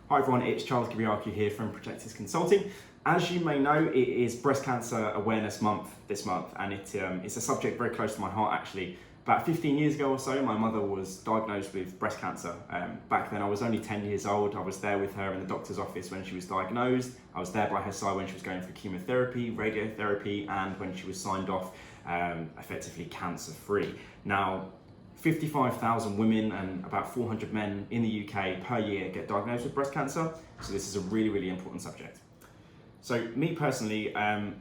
Hi everyone, it's Charles Kiriakou here from Projectus Consulting. As you may know, it is Breast Cancer Awareness Month this month, and it's a subject very close to my heart actually. About 15 years ago or so, my mother was diagnosed with breast cancer. Back then I was only 10 years old. I was there with her in the doctor's office when she was diagnosed. I was there by her side when she was going through chemotherapy, radiotherapy, and when she was signed off effectively cancer-free. Now, 55,000 women and about 400 men in the UK per year get diagnosed with breast cancer. So this is a really, really important subject. So me personally, I'm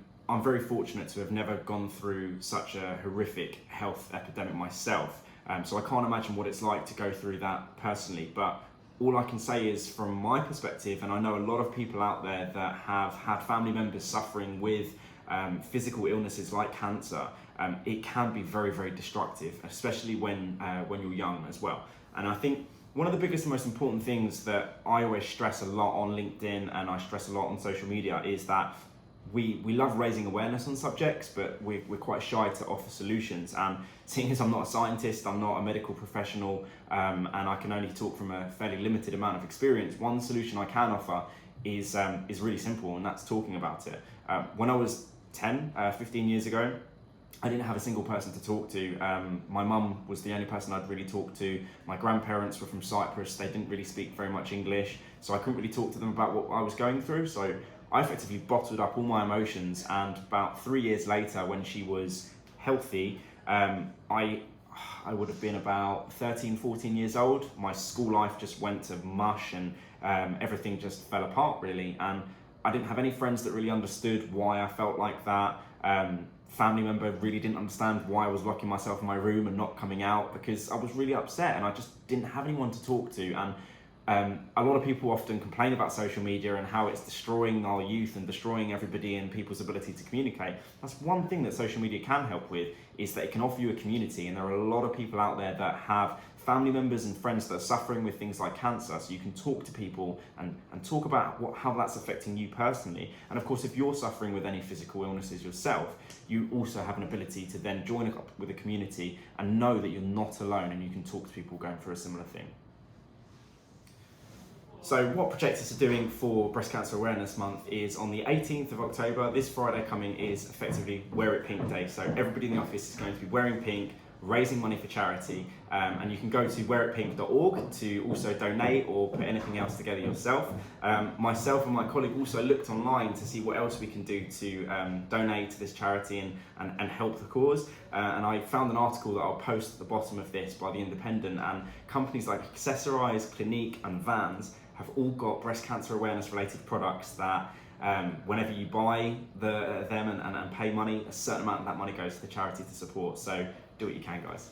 very fortunate to have never gone through such a horrific health epidemic myself. So I can't imagine what it's like to go through that personally, but all I can say is from my perspective, and I know a lot of people out there that have had family members suffering with physical illnesses like cancer, it can be very, very destructive, especially when you're young as well. And I think one of the biggest and most important things that I always stress a lot on LinkedIn and I stress a lot on social media is that we love raising awareness on subjects, but we're quite shy to offer solutions. And seeing as I'm not a scientist, I'm not a medical professional, and I can only talk from a fairly limited amount of experience, one solution I can offer is really simple, and that's talking about it. When I was 15 years ago, I didn't have a single person to talk to. My mum was the only person I'd really talked to. My grandparents were from Cyprus. They didn't really speak very much English, so I couldn't really talk to them about what I was going through. So I effectively bottled up all my emotions, and about 3 years later, when she was healthy, I would have been about 13, 14 years old. My school life just went to mush, and everything just fell apart really. And I didn't have any friends that really understood why I felt like that. Family member really didn't understand why I was locking myself in my room and not coming out, because I was really upset and I just didn't have anyone to talk to. And a lot of people often complain about social media and how it's destroying our youth and destroying everybody and people's ability to communicate. That's one thing that social media can help with, is that it can offer you a community, and there are a lot of people out there that have family members and friends that are suffering with things like cancer, so you can talk to people and talk about how that's affecting you personally. And of course, if you're suffering with any physical illnesses yourself, you also have an ability to then join up with a community and know that you're not alone, and you can talk to people going through a similar thing. So what Projectus are doing for Breast Cancer Awareness Month is on the 18th of October, this Friday coming, is effectively Wear It Pink Day. So everybody in the office is going to be wearing pink, raising money for charity, and you can go to wearitpink.org to also donate or put anything else together yourself. Myself and my colleague also looked online to see what else we can do to donate to this charity and help the cause, and I found an article that I'll post at the bottom of this by The Independent, and companies like Accessorize, Clinique and Vans have all got breast cancer awareness related products that whenever you buy them and pay money, a certain amount of that money goes to the charity to support. So do what you can, guys.